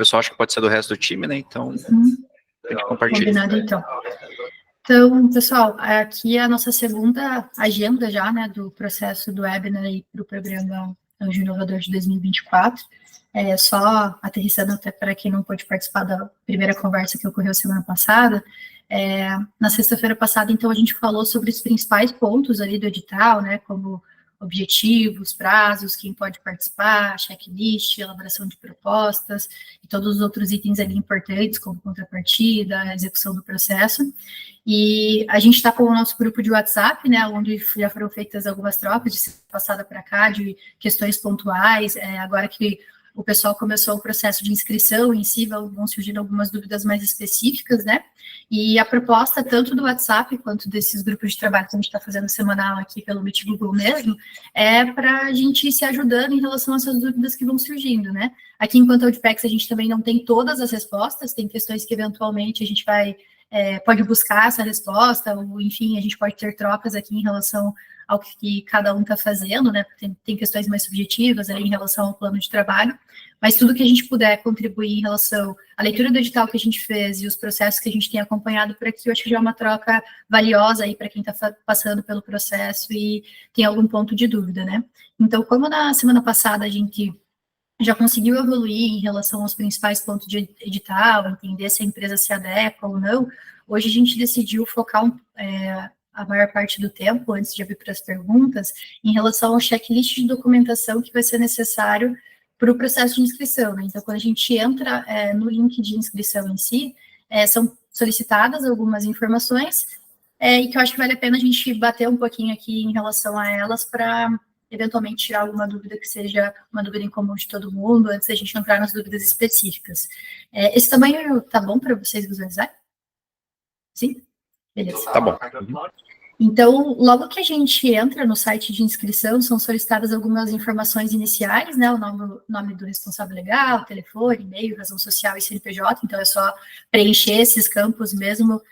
pessoal acha que pode ser do resto do time, né? Então, a gente compartilha. Combinado, então. Então, pessoal, aqui é a nossa segunda agenda já, né, do processo do webinar para o programa Anjo Inovador de 2024. Só aterrissando até para quem não pôde participar da primeira conversa que ocorreu semana passada, na sexta-feira passada, então, a gente falou sobre os principais pontos ali do edital, né, como objetivos, prazos, quem pode participar, checklist, elaboração de propostas e todos os outros itens ali importantes, como contrapartida, execução do processo. E a gente está com o nosso grupo de WhatsApp, né, onde já foram feitas algumas trocas de semana passada para cá, de questões pontuais, agora que o pessoal começou o processo de inscrição em si, vão surgir algumas dúvidas mais específicas, né? E a proposta, tanto do WhatsApp quanto desses grupos de trabalho que a gente está fazendo semanal aqui pelo Meet Google mesmo, é para a gente ir se ajudando em relação a essas dúvidas que vão surgindo, né? Aqui, enquanto Audipex, a gente também não tem todas as respostas, tem questões que eventualmente a gente pode buscar essa resposta, ou enfim, a gente pode ter trocas aqui em relação ao que cada um está fazendo, né? Tem questões mais subjetivas ali em relação ao plano de trabalho, mas tudo que a gente puder contribuir em relação à leitura do edital que a gente fez e os processos que a gente tem acompanhado por aqui, eu acho que já é uma troca valiosa aí para quem está passando pelo processo e tem algum ponto de dúvida, né? Então, como na semana passada a gente já conseguiu evoluir em relação aos principais pontos de edital, entender se a empresa se adequa ou não, hoje a gente decidiu focar a maior parte do tempo, antes de abrir para as perguntas, em relação ao checklist de documentação que vai ser necessário para o processo de inscrição, né? Então, quando a gente entra no link de inscrição em si, são solicitadas algumas informações e que eu acho que vale a pena a gente bater um pouquinho aqui em relação a elas para eventualmente tirar alguma dúvida que seja uma dúvida em comum de todo mundo, antes da gente entrar nas dúvidas específicas. Esse tamanho tá bom para vocês visualizarem? Sim? Beleza. Tá bom. Então, logo que a gente entra no site de inscrição, são solicitadas algumas informações iniciais, né? O nome do responsável legal, telefone, e-mail, razão social e CNPJ. Então, é só preencher esses campos mesmo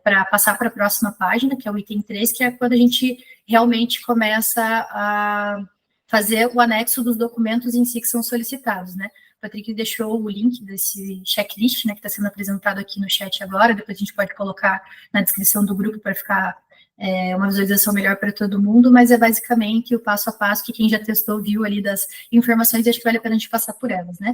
para passar para a próxima página, que é o item 3, que é quando a gente realmente começa a fazer o anexo dos documentos em si que são solicitados, né? O Patrick deixou o link desse checklist, né, que está sendo apresentado aqui no chat agora, depois a gente pode colocar na descrição do grupo para ficar uma visualização melhor para todo mundo, mas é basicamente o passo a passo que quem já testou viu ali das informações e acho que vale a pena a gente passar por elas, né?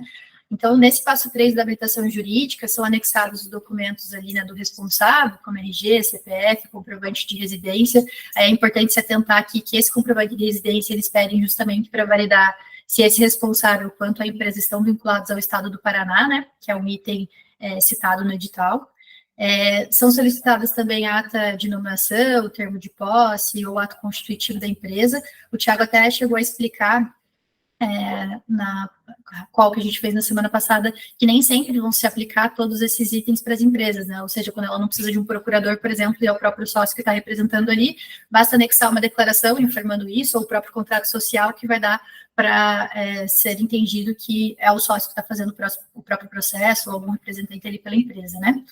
Então, nesse passo 3 da habilitação jurídica, são anexados os documentos ali, né, do responsável, como RG, CPF, comprovante de residência. É importante se atentar aqui que esse comprovante de residência eles pedem justamente para validar se esse responsável quanto a empresa estão vinculados ao Estado do Paraná, né, que é um item citado no edital. São solicitadas também a ata de nomeação, o termo de posse ou ato constitutivo da empresa. O Thiago até chegou a explicar na qual que a gente fez na semana passada, que nem sempre vão se aplicar todos esses itens para as empresas, né? Ou seja, quando ela não precisa de um procurador, por exemplo, e é o próprio sócio que está representando ali, basta anexar uma declaração informando isso, ou o próprio contrato social que vai dar para ser entendido que é o sócio que está fazendo o próprio processo, ou algum representante ali pela empresa, né?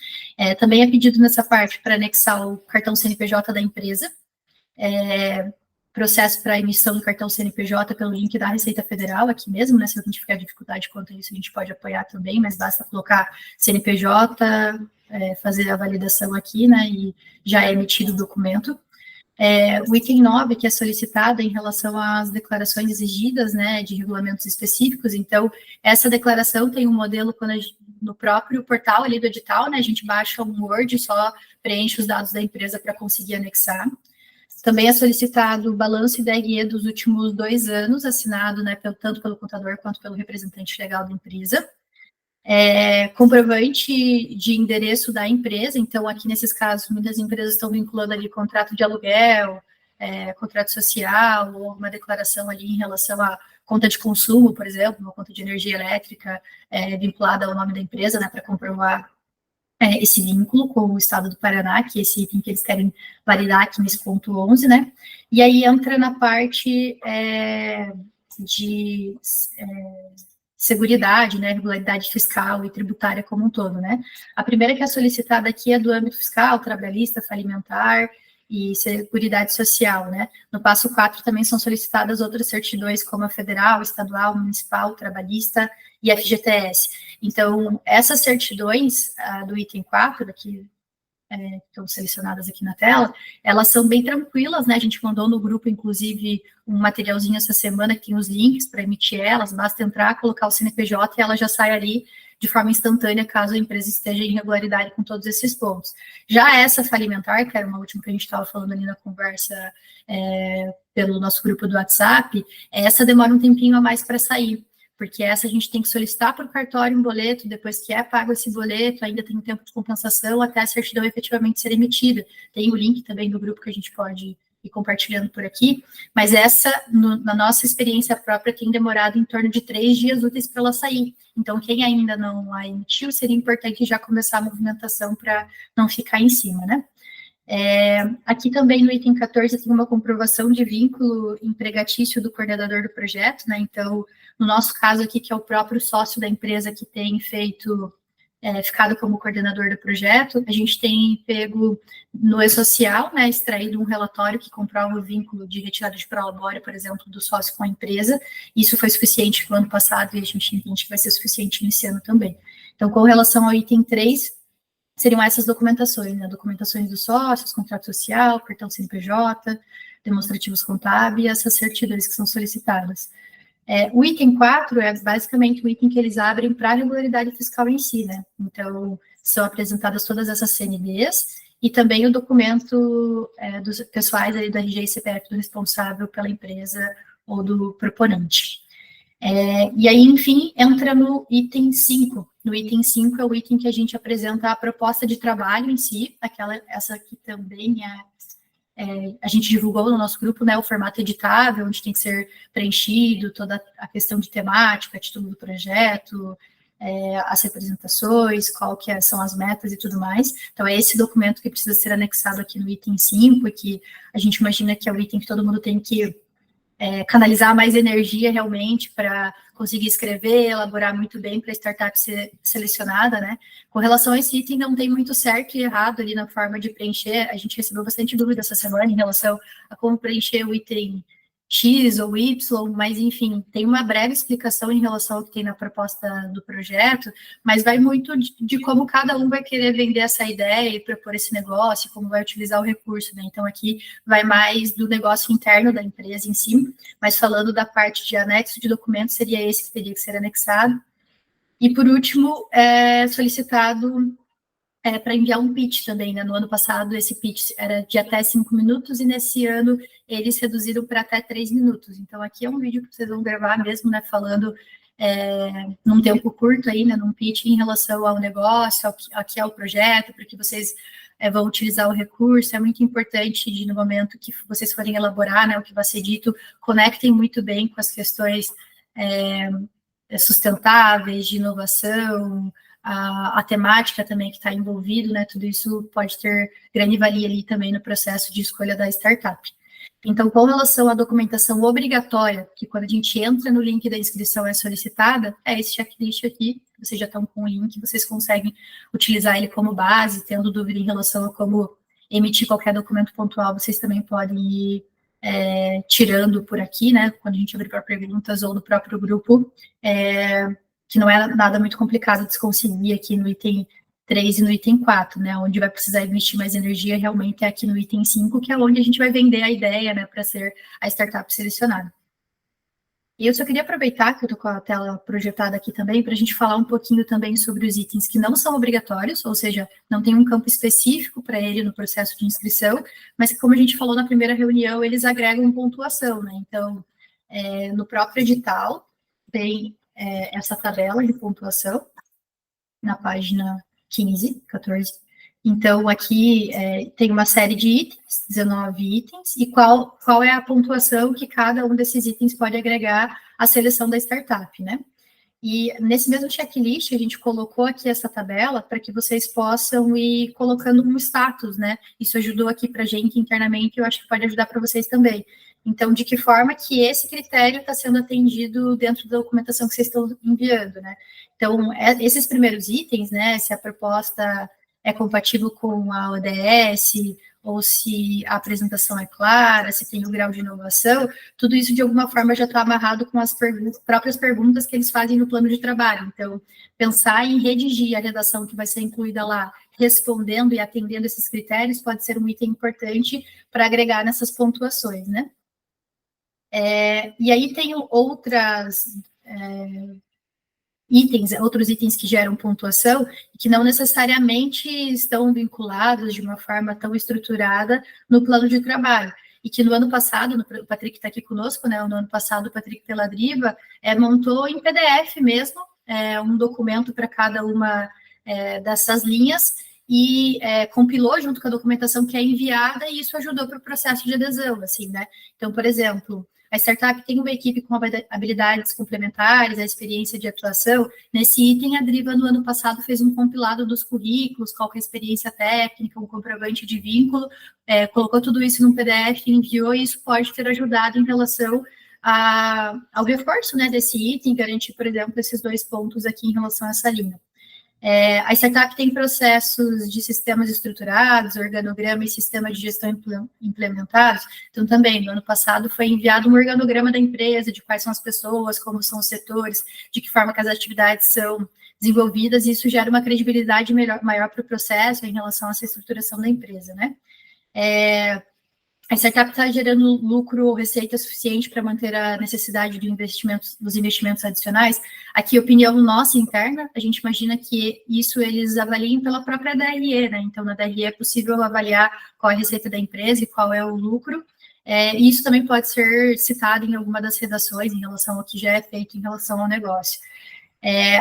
Também é pedido nessa parte para anexar o cartão CNPJ da empresa, processo para emissão do cartão CNPJ pelo link da Receita Federal, aqui mesmo, né? Se a gente tiver dificuldade quanto a isso, a gente pode apoiar também, mas basta colocar CNPJ, fazer a validação aqui, né? E já é emitido o documento. O item 9, que é solicitado em relação às declarações exigidas, né, de regulamentos específicos. Então, essa declaração tem um modelo no próprio portal ali do edital, né? A gente baixa um Word e só preenche os dados da empresa para conseguir anexar. Também é solicitado o balanço e DRE dos últimos 2 anos, assinado, né, tanto pelo contador quanto pelo representante legal da empresa. Comprovante de endereço da empresa, então aqui nesses casos, muitas empresas estão vinculando ali contrato de aluguel, contrato social, ou uma declaração ali em relação à conta de consumo, por exemplo, uma conta de energia elétrica vinculada ao nome da empresa, né, para comprovar esse vínculo com o Estado do Paraná, que é esse item que eles querem validar aqui nesse ponto 11, né? E aí entra na parte de seguridade, né, regularidade fiscal e tributária como um todo, né? A primeira que é solicitada aqui é do âmbito fiscal, trabalhista, falimentar, e Seguridade Social, né? No passo 4 também são solicitadas outras certidões, como a federal, estadual, municipal, trabalhista e FGTS. Então, essas certidões do item 4, aqui, estão selecionadas aqui na tela, elas são bem tranquilas, né? A gente mandou no grupo, inclusive, um materialzinho essa semana que tem os links para emitir elas, basta entrar, colocar o CNPJ e ela já sai ali de forma instantânea, caso a empresa esteja em irregularidade com todos esses pontos. Já essa falimentar, que era uma última que a gente estava falando ali na conversa pelo nosso grupo do WhatsApp, essa demora um tempinho a mais para sair, porque essa a gente tem que solicitar para o cartório um boleto, depois que é pago esse boleto, ainda tem um tempo de compensação até a certidão efetivamente ser emitida. Tem o link também do grupo que a gente pode ir compartilhando por aqui, mas essa, na nossa experiência própria, tem demorado em torno de 3 dias úteis para ela sair. Então, quem ainda não a emitiu, seria importante já começar a movimentação para não ficar em cima, né? Aqui também no item 14 tem uma comprovação de vínculo empregatício do coordenador do projeto, né? Então, no nosso caso aqui, que é o próprio sócio da empresa que tem ficado como coordenador do projeto, a gente tem pego no E-Social, né, extraído um relatório que comprova o vínculo de retirada de prolabore, por exemplo, do sócio com a empresa. Isso foi suficiente no ano passado e a gente entende que vai ser suficiente nesse ano também. Então, com relação ao item 3, seriam essas documentações, né, documentações dos sócios, contrato social, cartão CNPJ, demonstrativos contábeis e essas certidões que são solicitadas. O item 4 é basicamente o item que eles abrem para a regularidade fiscal em si, né? Então, são apresentadas todas essas CNDs e também o documento dos pessoais ali do RG e CPF do responsável pela empresa ou do proponente. E aí, enfim, entra no item 5. No item 5 é o item que a gente apresenta a proposta de trabalho em si, essa aqui também a gente divulgou no nosso grupo, né, o formato editável, onde tem que ser preenchido toda a questão de temática, a título do projeto, as representações, são as metas e tudo mais. Então, é esse documento que precisa ser anexado aqui no item 5, que a gente imagina que é o item que todo mundo tem que canalizar mais energia realmente para conseguir escrever, elaborar muito bem para a startup ser selecionada, né? Com relação a esse item, não tem muito certo e errado ali na forma de preencher. A gente recebeu bastante dúvida essa semana em relação a como preencher o item X ou Y, mas, enfim, tem uma breve explicação em relação ao que tem na proposta do projeto, mas vai muito de como cada um vai querer vender essa ideia e propor esse negócio, como vai utilizar o recurso, né? Então, aqui vai mais do negócio interno da empresa em si, mas falando da parte de anexo de documentos, seria esse que teria que ser anexado. E, por último, solicitado para enviar um pitch também, né? No ano passado, esse pitch era de até 5 minutos, e nesse ano eles reduziram para até 3 minutos. Então, aqui é um vídeo que vocês vão gravar mesmo, né? Falando num tempo curto aí, né? Num pitch em relação ao negócio, ao que é o projeto, para que vocês vão utilizar o recurso. É muito importante, no momento que vocês forem elaborar, né? O que vai ser dito, conectem muito bem com as questões sustentáveis, de inovação, a temática também que está envolvido, né? Tudo isso pode ter grande valia ali também no processo de escolha da startup. Então, com relação à documentação obrigatória, que quando a gente entra no link da inscrição é solicitada, é esse checklist aqui, vocês já estão com o link, vocês conseguem utilizar ele como base, tendo dúvida em relação a como emitir qualquer documento pontual, vocês também podem ir tirando por aqui, né? Quando a gente abrir para perguntas ou do próprio grupo, que não é nada muito complicado de se conseguir aqui no item 3 e no item 4, né, onde vai precisar investir mais energia realmente é aqui no item 5, que é onde a gente vai vender a ideia, né, para ser a startup selecionada. E eu só queria aproveitar que eu estou com a tela projetada aqui também, para a gente falar um pouquinho também sobre os itens que não são obrigatórios, ou seja, não tem um campo específico para ele no processo de inscrição, mas que, como a gente falou na primeira reunião, eles agregam pontuação, né, então, no próprio edital, tem essa tabela de pontuação, na página 15, 14. Então, aqui tem uma série de itens, 19 itens, e qual é a pontuação que cada um desses itens pode agregar à seleção da startup, né? E nesse mesmo checklist, a gente colocou aqui essa tabela para que vocês possam ir colocando um status, né? Isso ajudou aqui para a gente internamente, eu acho que pode ajudar para vocês também. Então, de que forma que esse critério está sendo atendido dentro da documentação que vocês estão enviando, né? Então, esses primeiros itens, né? Se a proposta é compatível com a ODS, ou se a apresentação é clara, se tem o grau de inovação, tudo isso de alguma forma já está amarrado com as próprias perguntas que eles fazem no plano de trabalho. Então, pensar em redigir a redação que vai ser incluída lá, respondendo e atendendo esses critérios, pode ser um item importante para agregar nessas pontuações, né? E aí tem outros itens que geram pontuação, que não necessariamente estão vinculados de uma forma tão estruturada no plano de trabalho. E que no ano passado, o Patrick está aqui conosco, né? No ano passado, o Patrick Peladriva montou em PDF mesmo, um documento para cada uma dessas linhas, e compilou junto com a documentação que é enviada, e isso ajudou para o processo de adesão, assim, né? Então, por exemplo, a startup tem uma equipe com habilidades complementares, a experiência de atuação. Nesse item, a Driva, no ano passado, fez um compilado dos currículos, qual que é a experiência técnica, um comprovante de vínculo, colocou tudo isso num PDF, enviou, e isso pode ter ajudado em relação ao reforço, né, desse item, garantir, por exemplo, esses 2 pontos aqui em relação a essa linha. A startup tem processos de sistemas estruturados, organograma e sistema de gestão implementados. Então, também, no ano passado, foi enviado um organograma da empresa, de quais são as pessoas, como são os setores, de que forma que as atividades são desenvolvidas, e isso gera uma credibilidade maior para o processo em relação a essa estruturação da empresa, né? A startup está gerando lucro ou receita suficiente para manter a necessidade dos investimentos adicionais. Aqui, opinião nossa interna, a gente imagina que isso eles avaliem pela própria DRE, né? Então, na DRE é possível avaliar qual é a receita da empresa e qual é o lucro. E isso também pode ser citado em alguma das redações em relação ao que já é feito em relação ao negócio.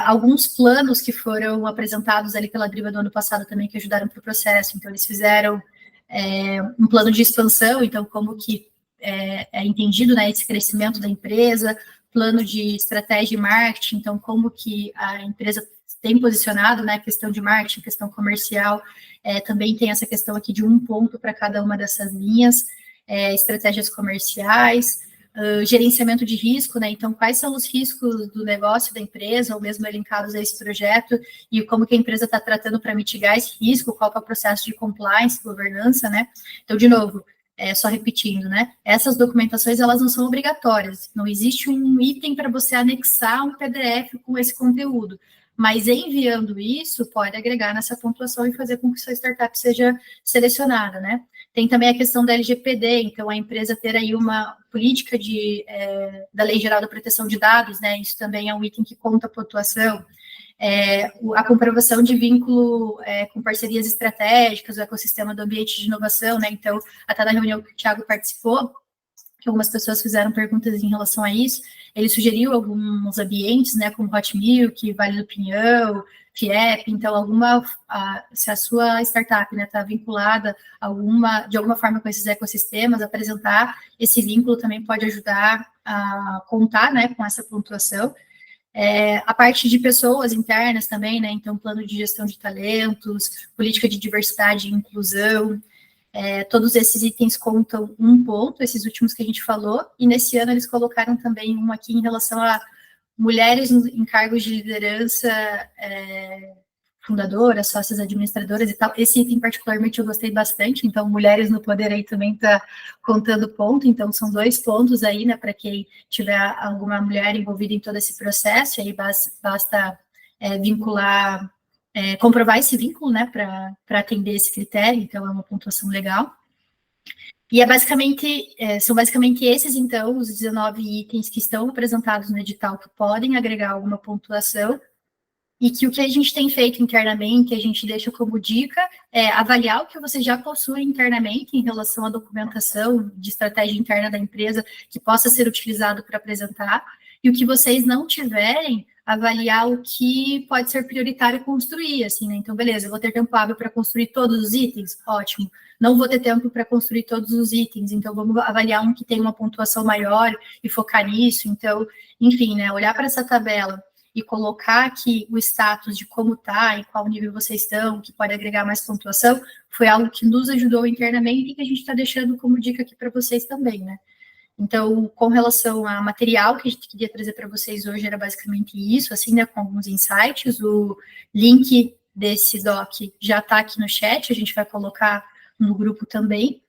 Alguns planos que foram apresentados ali pela Driva do ano passado também que ajudaram para o processo. Então, eles fizeram um plano de expansão, então como que é entendido, né, esse crescimento da empresa, plano de estratégia e marketing, então como que a empresa tem posicionado, né, questão de marketing, questão comercial, também tem essa questão aqui de 1 ponto para cada uma dessas linhas, estratégias comerciais, gerenciamento de risco, né? Então, quais são os riscos do negócio da empresa, ou mesmo elencados a esse projeto, e como que a empresa está tratando para mitigar esse risco, qual que é o processo de compliance, governança, né? Então, de novo, só repetindo, né? Essas documentações, elas não são obrigatórias, não existe um item para você anexar um PDF com esse conteúdo, mas enviando isso, pode agregar nessa pontuação e fazer com que sua startup seja selecionada, né? Tem também a questão da LGPD, então a empresa ter aí uma política da Lei Geral da Proteção de Dados, né? Isso também é um item que conta a pontuação. A comprovação de vínculo com parcerias estratégicas, o ecossistema do ambiente de inovação, né? Então, até na reunião que o Thiago participou, que algumas pessoas fizeram perguntas em relação a isso, ele sugeriu alguns ambientes, né, como Hot Milk, Vale do Pinhão, FIEP, então se a sua startup, né, está vinculada de alguma forma com esses ecossistemas, apresentar esse vínculo também pode ajudar a contar, né, com essa pontuação. A parte de pessoas internas também, né, então plano de gestão de talentos, política de diversidade e inclusão, todos esses itens contam 1 ponto, esses últimos que a gente falou, e nesse ano eles colocaram também um aqui em relação a mulheres em cargos de liderança, fundadoras, sócias administradoras e tal. Esse item particularmente eu gostei bastante, então mulheres no poder aí também está contando ponto, então são 2 pontos aí, né, para quem tiver alguma mulher envolvida em todo esse processo, aí basta vincular, comprovar esse vínculo, né, para atender esse critério, então é uma pontuação legal. E são basicamente esses, então, os 19 itens que estão apresentados no edital que podem agregar alguma pontuação, e que o que a gente tem feito internamente, a gente deixa como dica, é avaliar o que você já possui internamente em relação à documentação de estratégia interna da empresa que possa ser utilizado para apresentar, e o que vocês não tiverem, avaliar o que pode ser prioritário construir, assim, né? Então, beleza, eu vou ter tempo hábil para construir todos os itens? Ótimo. Não vou ter tempo para construir todos os itens, então vamos avaliar um que tem uma pontuação maior e focar nisso. Então, enfim, né, olhar para essa tabela e colocar aqui o status de como está, em qual nível vocês estão, que pode agregar mais pontuação, foi algo que nos ajudou internamente e que a gente está deixando como dica aqui para vocês também, né? Então, com relação a material que a gente queria trazer para vocês hoje, era basicamente isso, assim, né, com alguns insights. O link desse doc já está aqui no chat, a gente vai colocar no grupo também.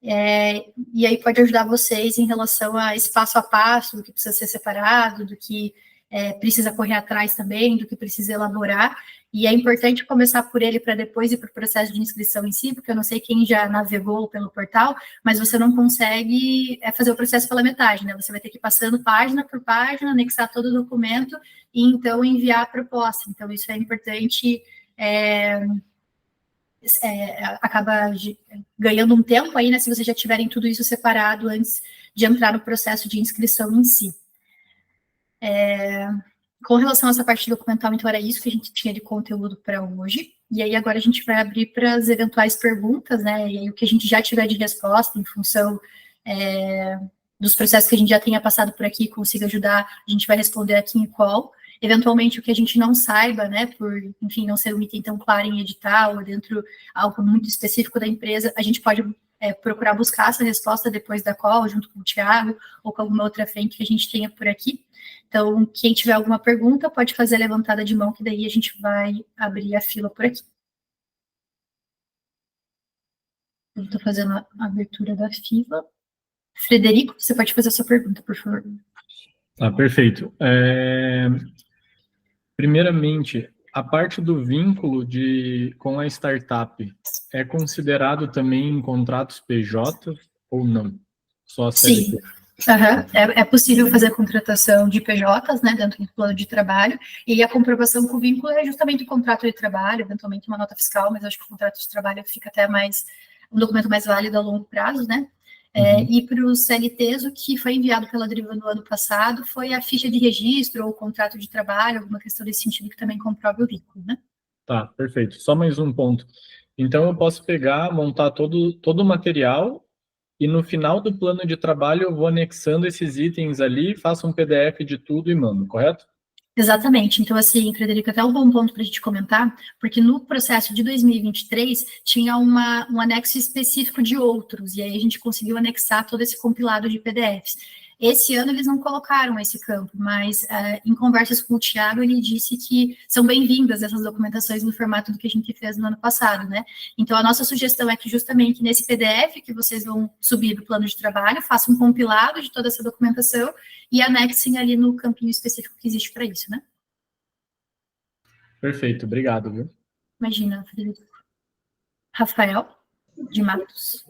E aí pode ajudar vocês em relação a esse passo a passo, do que precisa ser separado, do que precisa correr atrás também, do que precisa elaborar, e é importante começar por ele para depois ir para o processo de inscrição em si, porque eu não sei quem já navegou pelo portal, mas você não consegue fazer o processo pela metade, né? Você vai ter que ir passando página por página, anexar todo o documento e então enviar a proposta. Então, isso é importante, acaba ganhando um tempo aí, né? Se vocês já tiverem tudo isso separado antes de entrar no processo de inscrição em si. Com relação a essa parte documental, então era isso que a gente tinha de conteúdo para hoje, e aí agora a gente vai abrir para as eventuais perguntas, né, e aí o que a gente já tiver de resposta em função dos processos que a gente já tenha passado por aqui, consiga ajudar, a gente vai responder aqui em call. Eventualmente o que a gente não saiba, né, por, enfim, não ser um item tão claro em edital, ou dentro algo muito específico da empresa, a gente pode procurar buscar essa resposta depois da call, junto com o Thiago, ou com alguma outra frente que a gente tenha por aqui. Então, quem tiver alguma pergunta, pode fazer a levantada de mão, que daí a gente vai abrir a fila por aqui. Eu estou fazendo a abertura da fila. Frederico, você pode fazer a sua pergunta, por favor. Tá, perfeito. Primeiramente, a parte do vínculo com a startup é considerado também em contratos PJ ou não? Só a CLT? Sim. É possível fazer a contratação de PJs, né, dentro do plano de trabalho, e a comprovação com o vínculo é justamente o contrato de trabalho, eventualmente uma nota fiscal, mas acho que o contrato de trabalho fica até um documento mais válido a longo prazo, né? E para os CLTs, o que foi enviado pela Driva no ano passado foi a ficha de registro ou o contrato de trabalho, alguma questão desse sentido que também comprove o vínculo, né? Tá, perfeito. Só mais um ponto. Então, eu posso pegar, montar todo o material e no final do plano de trabalho eu vou anexando esses itens ali, faço um PDF de tudo e mando, correto? Exatamente. Então, assim, Frederico, até um bom ponto para a gente comentar, porque no processo de 2023 tinha um anexo específico de outros, e aí a gente conseguiu anexar todo esse compilado de PDFs. Esse ano eles não colocaram esse campo, mas em conversas com o Thiago, ele disse que são bem-vindas essas documentações no formato do que a gente fez no ano passado, né? Então, a nossa sugestão é que justamente nesse PDF que vocês vão subir do plano de trabalho, façam um compilado de toda essa documentação e anexem ali no campinho específico que existe para isso, né? Perfeito, obrigado, viu? Imagina, Frederico. Rafael, de Matos.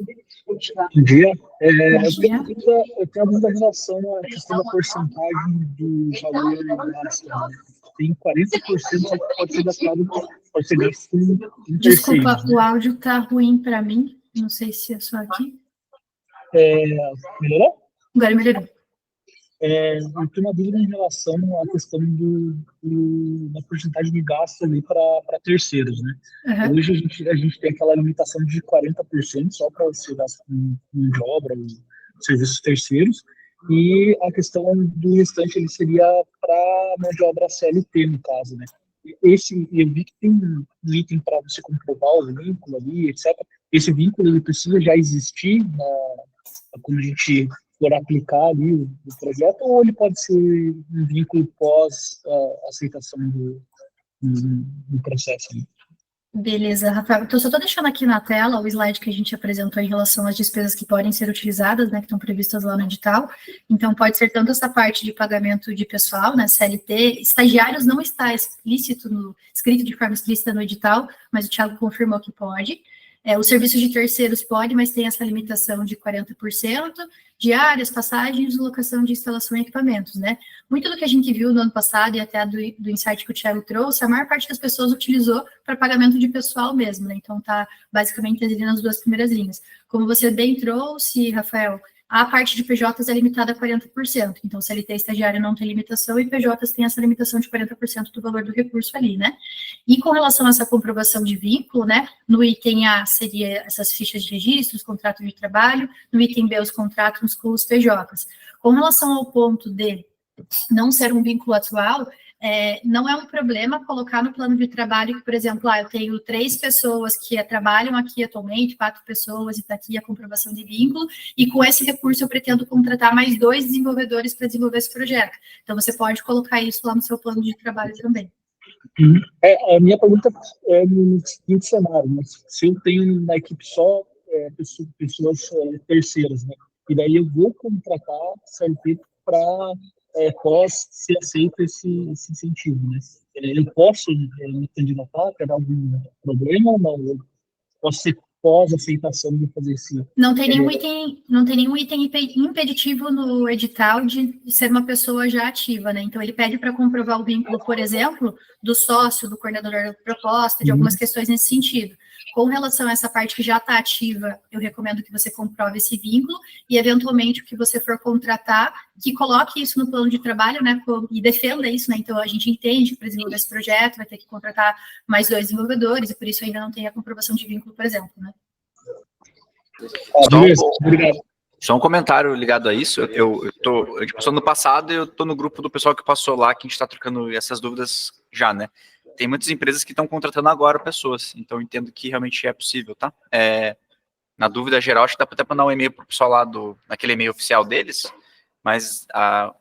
Bom dia. Bom dia. Eu tenho uma dúvida em relação à questão da porcentagem do valor gasto. Tem 40% que pode ser gastado, pode ser gasto em Desculpa, terceiros, né? o áudio tá ruim para mim. Não sei se é só aqui. Melhorou? Agora melhorou. Eu tenho uma dúvida em relação à questão da porcentagem de gasto ali para terceiros, né? Uhum. Hoje a gente tem aquela limitação de 40% só para ser gasto com de obra ou serviços terceiros, e a questão do restante ele seria para mão de obra CLT, no caso, né? Eu vi que tem um item para você comprovar o vínculo ali, etc. Esse vínculo ele precisa já existir quando a gente for aplicar ali o projeto, ou ele pode ser um vínculo pós aceitação do processo? Beleza, Rafael. Então, só estou deixando aqui na tela o slide que a gente apresentou em relação às despesas que podem ser utilizadas, né, que estão previstas lá no edital. Então, pode ser tanto essa parte de pagamento de pessoal, né, CLT, estagiários não está escrito de forma explícita no edital, mas o Thiago confirmou que pode. Os serviços de terceiros pode, mas tem essa limitação de 40%, diárias, passagens, deslocação de instalação e equipamentos, né? Muito do que a gente viu no ano passado e até do insight que o Thiago trouxe, a maior parte das pessoas utilizou para pagamento de pessoal mesmo, né? Então, tá basicamente ali nas duas primeiras linhas. Como você bem trouxe, Rafael, a parte de PJs é limitada a 40%, então CLT estagiário não tem limitação e PJs tem essa limitação de 40% do valor do recurso ali, né? E com relação a essa comprovação de vínculo, né, no item A seria essas fichas de registros, contrato de trabalho, no item B os contratos com os PJs. Com relação ao ponto de não ser um vínculo atual, não é um problema colocar no plano de trabalho que, por exemplo, eu tenho 3 pessoas que trabalham aqui atualmente, 4 pessoas, e está aqui a comprovação de vínculo, e com esse recurso eu pretendo contratar mais 2 desenvolvedores para desenvolver esse projeto. Então, você pode colocar isso lá no seu plano de trabalho também. A minha pergunta é no seguinte cenário, mas se eu tenho na equipe só pessoas terceiras, né? E daí eu vou contratar CLT para pós ser aceito esse incentivo, né? Eu posso me candidatar, ter algum problema ou não? Eu posso ser pós-aceitação de fazer esse... Não tem nenhum item impeditivo no edital de ser uma pessoa já ativa, né? Então, ele pede para comprovar o vínculo, por exemplo, do sócio, do coordenador da proposta, de algumas questões nesse sentido. Com relação a essa parte que já está ativa, eu recomendo que você comprove esse vínculo e, eventualmente, o que você for contratar, que coloque isso no plano de trabalho, né? E defenda isso, né? Então, a gente entende que para desenvolver esse projeto vai ter que contratar mais 2 desenvolvedores e, por isso, ainda não tem a comprovação de vínculo, por exemplo, né? Só um comentário ligado a isso. Eu passou no passado, eu tô no grupo do pessoal que passou lá, que a gente está trocando essas dúvidas já, né? Tem muitas empresas que estão contratando agora pessoas, então eu entendo que realmente é possível, tá? Na dúvida geral, acho que dá para até mandar um e-mail para o pessoal lá naquele e-mail oficial deles, mas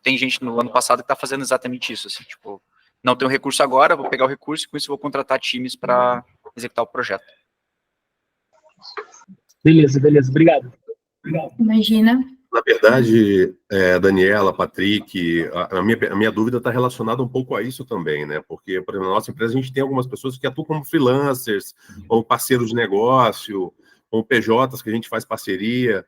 tem gente no ano passado que está fazendo exatamente isso, assim, tipo, não tenho recurso agora, vou pegar o recurso e com isso vou contratar times para executar o projeto. Beleza, obrigado. Imagina. Na verdade, Daniela, Patrick, a minha dúvida está relacionada um pouco a isso também, né? Porque, por exemplo, na nossa empresa a gente tem algumas pessoas que atuam como freelancers, como parceiros de negócio, como PJs que a gente faz parceria.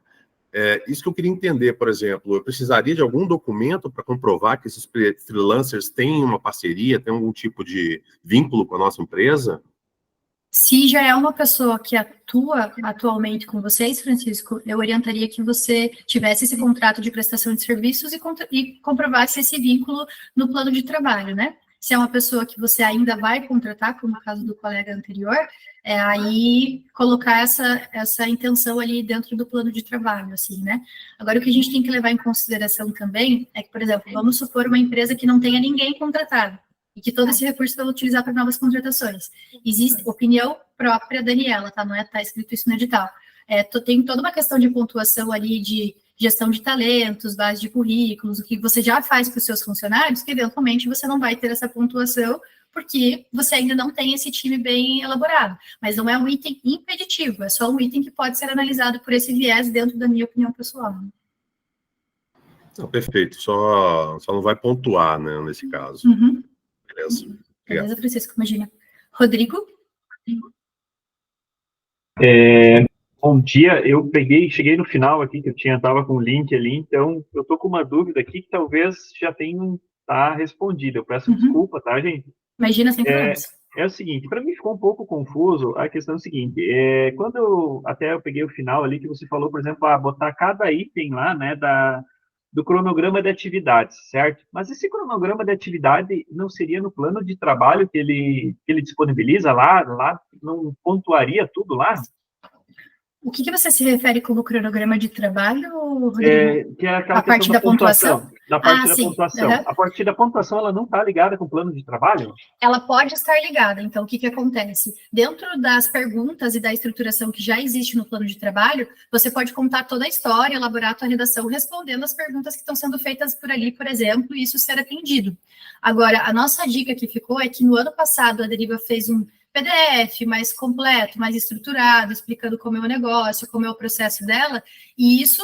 Isso que eu queria entender, por exemplo, eu precisaria de algum documento para comprovar que esses freelancers têm uma parceria, têm algum tipo de vínculo com a nossa empresa? Se já é uma pessoa que atua atualmente com vocês, Francisco, eu orientaria que você tivesse esse contrato de prestação de serviços e comprovasse esse vínculo no plano de trabalho, né? Se é uma pessoa que você ainda vai contratar, como no caso do colega anterior, aí colocar essa intenção ali dentro do plano de trabalho, assim, né? Agora, o que a gente tem que levar em consideração também é que, por exemplo, vamos supor uma empresa que não tenha ninguém contratado, e que todo esse recurso vai utilizar para novas contratações. Existe opinião própria, Daniela, tá? Não tá escrito isso no edital. Tem toda uma questão de pontuação ali de gestão de talentos, base de currículos, o que você já faz para os seus funcionários, que eventualmente você não vai ter essa pontuação, porque você ainda não tem esse time bem elaborado. Mas não é um item impeditivo, é só um item que pode ser analisado por esse viés dentro da minha opinião pessoal. Não, perfeito, só não vai pontuar, né, nesse caso. Uhum. Beleza. Beleza, Francisco, imagina. Rodrigo? Bom dia, cheguei no final aqui, que eu estava com o link ali, então eu estou com uma dúvida aqui que talvez já tenha respondida. Eu peço desculpa, tá, gente? Imagina, sem problemas. É o seguinte, para mim ficou um pouco confuso a questão seguinte, quando eu peguei o final ali, que você falou, por exemplo, botar cada item lá, né, do cronograma de atividades, certo? Mas esse cronograma de atividade não seria no plano de trabalho que ele disponibiliza lá não pontuaria tudo lá? O que você se refere como cronograma de trabalho, Rodrigo? Que é aquela a parte da pontuação? Da parte da sim. pontuação. A partir da pontuação, ela não está ligada com o plano de trabalho? Ela pode estar ligada. Então, o que acontece? Dentro das perguntas e da estruturação que já existe no plano de trabalho, você pode contar toda a história, elaborar a tua redação, respondendo as perguntas que estão sendo feitas por ali, por exemplo, e isso ser atendido. Agora, a nossa dica que ficou é que no ano passado a Deriva fez um PDF mais completo, mais estruturado, explicando como é o negócio, como é o processo dela, e isso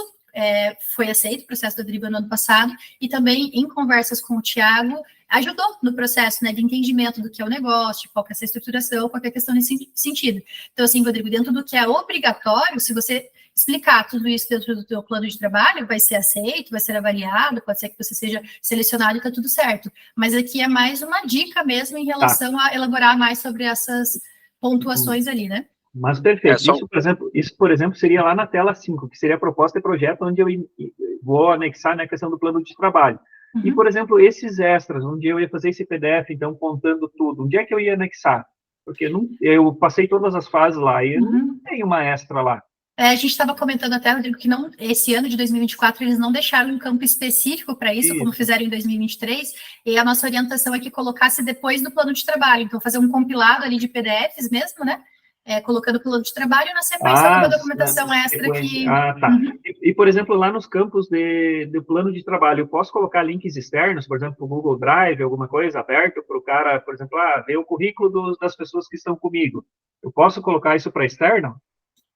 foi aceito, o processo da Deriva no ano passado, e também em conversas com o Thiago, ajudou no processo, né, de entendimento do que é o negócio, qual que é essa estruturação, qualquer questão nesse sentido. Então, assim, Rodrigo, dentro do que é obrigatório, se você explicar tudo isso dentro do teu plano de trabalho, vai ser aceito, vai ser avaliado, pode ser que você seja selecionado e tá tudo certo. Mas aqui é mais uma dica mesmo em relação a elaborar mais sobre essas pontuações ali, né? Mas perfeito. Isso, por exemplo, seria lá na tela 5, que seria a proposta de projeto, onde eu vou anexar, né, a questão do plano de trabalho. E, por exemplo, esses extras, onde eu ia fazer esse PDF, então, contando tudo, onde é que eu ia anexar? Porque eu passei todas as fases lá e eu não tenho uma extra lá. A gente estava comentando até, Rodrigo, que esse ano de 2024 eles não deixaram um campo específico para isso, como fizeram em 2023, e a nossa orientação é que colocasse depois do plano de trabalho, então fazer um compilado ali de PDFs mesmo, né? Colocando o plano de trabalho na sequência de uma documentação extra que... tá. E, por exemplo, lá nos campos do plano de trabalho, eu posso colocar links externos, por exemplo, o Google Drive, alguma coisa aberto para o cara, por exemplo, ver o currículo das pessoas que estão comigo. Eu posso colocar isso para externo?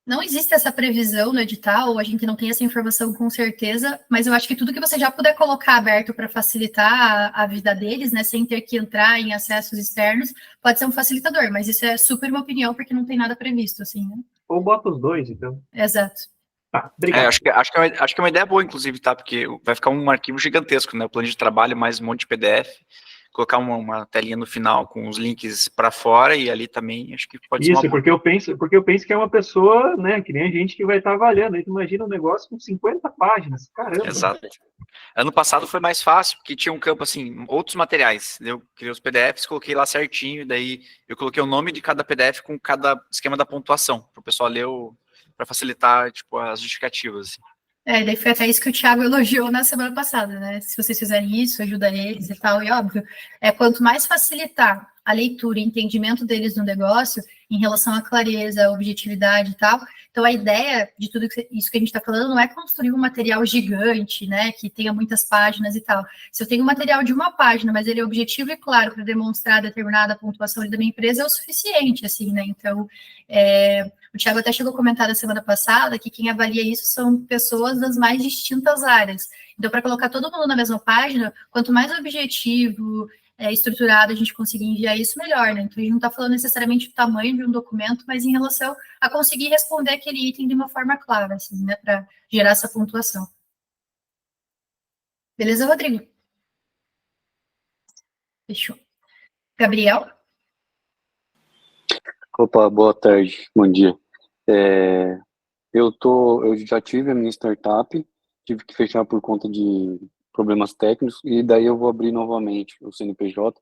não existe essa previsão no edital, a gente não tem essa informação com certeza, mas eu acho que tudo que você já puder colocar aberto para facilitar a vida deles, né, sem ter que entrar em acessos externos, pode ser um facilitador, mas isso é super uma opinião, porque não tem nada previsto, assim, né? Ou bota os dois, então. Exato. Tá, obrigado. Acho que é uma ideia boa, inclusive, tá? Porque vai ficar um arquivo gigantesco, né? O plano de trabalho, mais um monte de PDF, colocar uma telinha no final com os links para fora e ali também, acho que pode ser uma Isso, porque eu penso que é uma pessoa, né, que nem a gente que vai estar avaliando. Aí tu imagina um negócio com 50 páginas, caramba. Exato. Ano passado foi mais fácil, porque tinha um campo, assim, outros materiais. Eu criei os PDFs, coloquei lá certinho, e daí eu coloquei o nome de cada PDF com cada esquema da pontuação, para o pessoal ler, para facilitar, tipo, as justificativas. Assim. E daí foi até isso que o Thiago elogiou na semana passada, né? Se vocês fizerem isso, ajuda eles e tal, e óbvio, quanto mais facilitar a leitura e entendimento deles no negócio, em relação à clareza, objetividade e tal. Então, a ideia de tudo isso que a gente está falando não é construir um material gigante, né, que tenha muitas páginas e tal. Se eu tenho um material de uma página, mas ele é objetivo e claro para demonstrar determinada pontuação da minha empresa, é o suficiente, assim, né? Então, o Thiago até chegou a comentar na semana passada que quem avalia isso são pessoas das mais distintas áreas. Então, para colocar todo mundo na mesma página, quanto mais objetivo, estruturado a gente conseguir enviar isso, melhor, né? Então, a gente não está falando necessariamente do tamanho de um documento, mas em relação a conseguir responder aquele item de uma forma clara, assim, né? Para gerar essa pontuação. Beleza, Rodrigo? Fechou. Gabriel? Opa, boa tarde, bom dia. Eu já tive a minha startup, tive que fechar por conta de problemas técnicos, e daí eu vou abrir novamente o CNPJ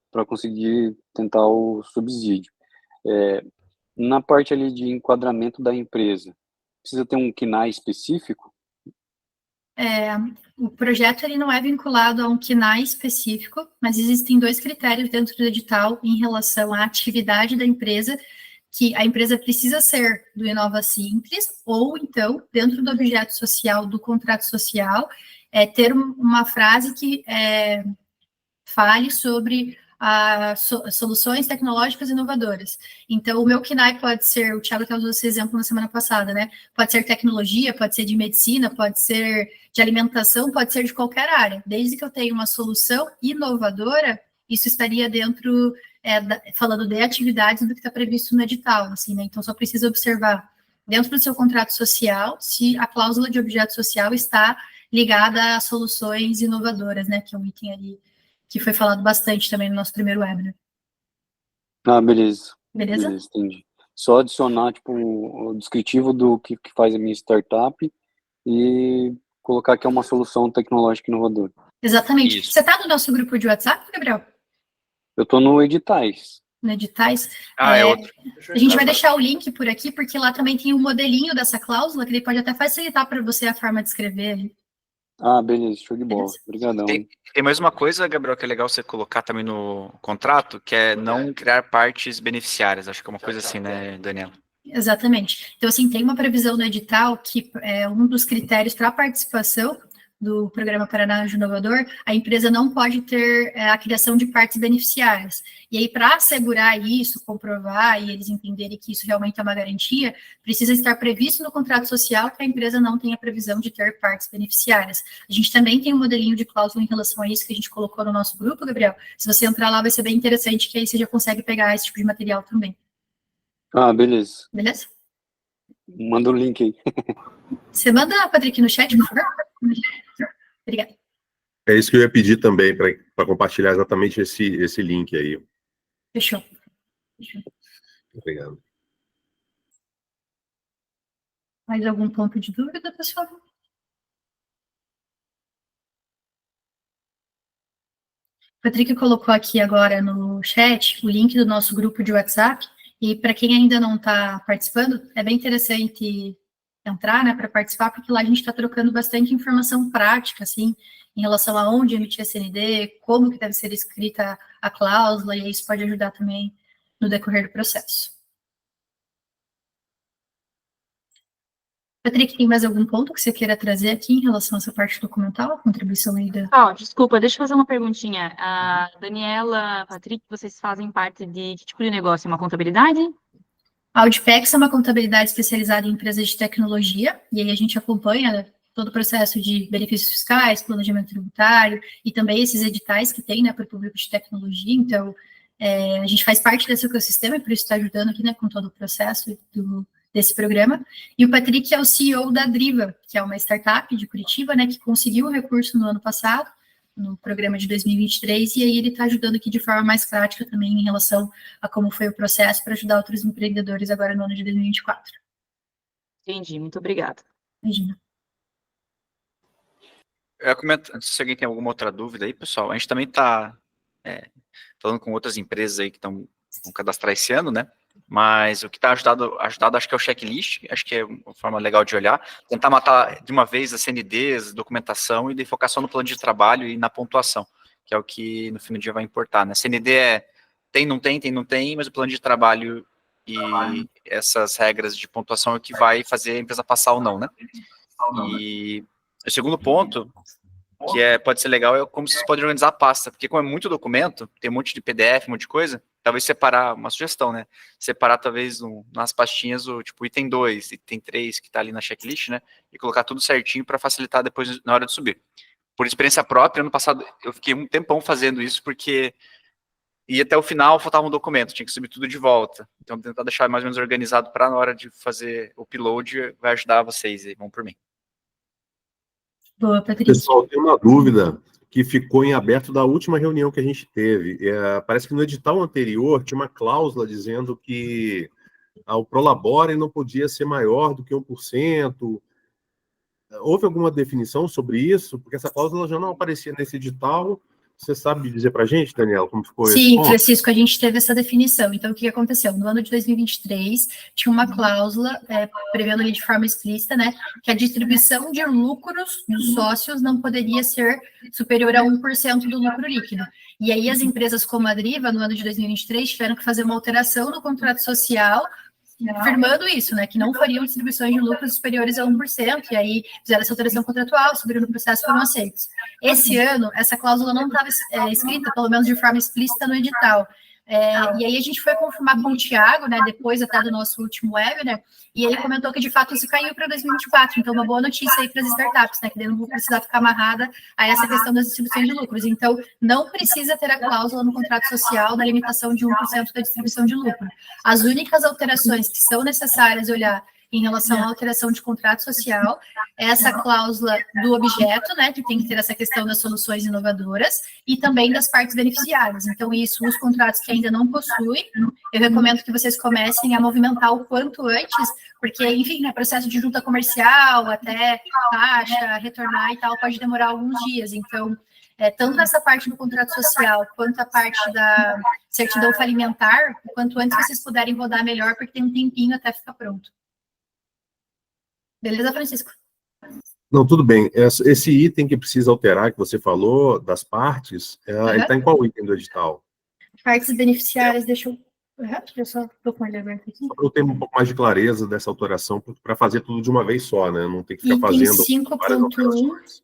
para conseguir tentar o subsídio. Na parte ali de enquadramento da empresa, precisa ter um KNAI específico? O projeto ele não é vinculado a um KNAI específico, mas existem 2 critérios dentro do edital em relação à atividade da empresa, que a empresa precisa ser do Inova Simples, ou então, dentro do objeto social, do contrato social, ter uma frase que fale sobre soluções tecnológicas inovadoras. Então, o meu KNAI pode ser, o Thiago até usou esse exemplo na semana passada, né? Pode ser tecnologia, pode ser de medicina, pode ser de alimentação, pode ser de qualquer área. Desde que eu tenha uma solução inovadora, isso estaria dentro, falando de atividades do que está previsto no edital, assim, né? Então, só precisa observar dentro do seu contrato social se a cláusula de objeto social está ligada a soluções inovadoras, né? Que é um item ali que foi falado bastante também no nosso primeiro webinar. Ah, beleza. Beleza? Beleza, entendi. Só adicionar, tipo, o descritivo do que faz a minha startup e colocar que é uma solução tecnológica inovadora. Exatamente. Isso. Você está no nosso grupo de WhatsApp, Gabriel? Eu estou no Editais. No Editais? É outro. A gente vai deixar o link por aqui, porque lá também tem um modelinho dessa cláusula, que ele pode até facilitar para você a forma de escrever. Ah, beleza, show de bola. Obrigadão. Tem mais uma coisa, Gabriel, que é legal você colocar também no contrato, que é não criar partes beneficiárias. Acho que é uma coisa assim, né, Daniela? Exatamente. Então, assim, tem uma previsão no edital que é um dos critérios para a participação do Programa Paraná Anjo Inovador, a empresa não pode ter a criação de partes beneficiárias. E aí, para assegurar isso, comprovar e eles entenderem que isso realmente é uma garantia, precisa estar previsto no contrato social que a empresa não tenha previsão de ter partes beneficiárias. A gente também tem um modelinho de cláusula em relação a isso que a gente colocou no nosso grupo, Gabriel. Se você entrar lá, vai ser bem interessante, que aí você já consegue pegar esse tipo de material também. Ah, beleza. Beleza? Manda o link aí. Você manda, Patrick, no chat, por favor? Obrigada. É isso que eu ia pedir também, para compartilhar exatamente esse link aí. Fechou. Obrigado. Mais algum ponto de dúvida, pessoal? O Patrick colocou aqui agora no chat o link do nosso grupo de WhatsApp, e para quem ainda não está participando, é bem interessante entrar, né, para participar, porque lá a gente está trocando bastante informação prática, assim, em relação a onde emitir a CND, como que deve ser escrita a cláusula, e isso pode ajudar também no decorrer do processo. Patrick, tem mais algum ponto que você queira trazer aqui em relação a essa parte documental, a contribuição aí da... Desculpa, deixa eu fazer uma perguntinha. A Daniela, Patrick, vocês fazem parte de que tipo de negócio? Uma contabilidade? A Audipex é uma contabilidade especializada em empresas de tecnologia, e aí a gente acompanha, né, todo o processo de benefícios fiscais, planejamento tributário, e também esses editais que tem, né, para o público de tecnologia. Então, a gente faz parte desse ecossistema, e por isso está ajudando aqui, né, com todo o processo desse programa. E o Patrick é o CEO da Driva, que é uma startup de Curitiba, né, que conseguiu o recurso no ano passado, no programa de 2023, e aí ele está ajudando aqui de forma mais prática também em relação a como foi o processo para ajudar outros empreendedores agora no ano de 2024. Entendi, muito obrigada. Imagina. Eu ia comentar, se alguém tem alguma outra dúvida aí, pessoal, a gente também está falando com outras empresas aí que vão cadastrar esse ano, né? Mas o que está ajudado acho que é o checklist, acho que é uma forma legal de olhar, tentar matar de uma vez as CNDs, documentação, e de focar só no plano de trabalho e na pontuação, que é o que no fim do dia vai importar, né? CND tem, não tem, mas o plano de trabalho e essas regras de pontuação é o que vai fazer a empresa passar ou não, né? E o segundo ponto, que pode ser legal, é como vocês podem organizar a pasta, porque como é muito documento, tem um monte de PDF, um monte de coisa, talvez separar, uma sugestão, né? Separar talvez nas pastinhas o tipo item 2, item 3, que está ali na checklist, né? E colocar tudo certinho para facilitar depois na hora de subir. Por experiência própria, ano passado eu fiquei um tempão fazendo isso, porque ia até o final, faltava um documento, tinha que subir tudo de volta. Então, tentar deixar mais ou menos organizado para na hora de fazer o upload, vai ajudar vocês aí, vão por mim. Boa, Patrícia. Pessoal, tem uma dúvida que ficou em aberto da última reunião que a gente teve. Parece que no edital anterior tinha uma cláusula dizendo que o Prolabore não podia ser maior do que 1%. Houve alguma definição sobre isso? Porque essa cláusula já não aparecia nesse edital. Você sabe dizer para a gente, Daniela, como ficou esse ponto? Sim, Francisco, a gente teve essa definição. Então, o que aconteceu? No ano de 2023, tinha uma cláusula prevendo ali de forma explícita, né, que a distribuição de lucros dos sócios não poderia ser superior a 1% do lucro líquido. E aí, as empresas como a Driva, no ano de 2023, tiveram que fazer uma alteração no contrato social, afirmando isso, né, que não fariam distribuições de lucros superiores a 1%, e aí fizeram essa alteração contratual, subiram no processo e foram aceitos. Esse ano, essa cláusula não estava escrita, pelo menos de forma explícita, no edital. E aí a gente foi confirmar com o Thiago, né, depois até do nosso último webinar, e ele comentou que de fato isso caiu para 2024, então uma boa notícia aí para as startups, né, que não vão precisar ficar amarrada a essa questão das distribuições de lucros. Então, não precisa ter a cláusula no contrato social da limitação de 1% da distribuição de lucro. As únicas alterações que são necessárias olhar em relação à alteração de contrato social, essa cláusula do objeto, né, que tem que ter essa questão das soluções inovadoras, e também das partes beneficiárias. Então, isso, os contratos que ainda não possuem, eu recomendo que vocês comecem a movimentar o quanto antes, porque, enfim, né, processo de junta comercial, até taxa, retornar e tal, pode demorar alguns dias. Então, tanto essa parte do contrato social, quanto a parte da certidão falimentar, quanto antes vocês puderem rodar melhor, porque tem um tempinho até ficar pronto. Beleza, Francisco? Não, tudo bem. Esse item que precisa alterar, que você falou, das partes, ele está em qual item do edital? Partes beneficiárias, deixa eu só estou com ele aberto aqui. Só para eu ter um pouco mais de clareza dessa alteração, para fazer tudo de uma vez só, né? Não tem que ficar Item fazendo 5.1.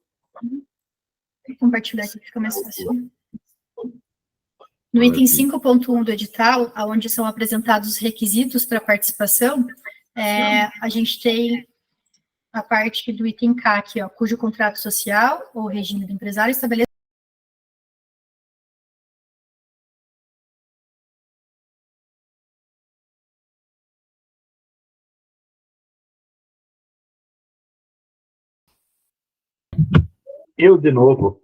Vou compartilhar aqui, fica mais fácil. No item 5.1 do edital, onde são apresentados os requisitos para participação, a gente tem a parte do item K aqui, ó, cujo contrato social ou regime do empresário estabelece Eu, de novo,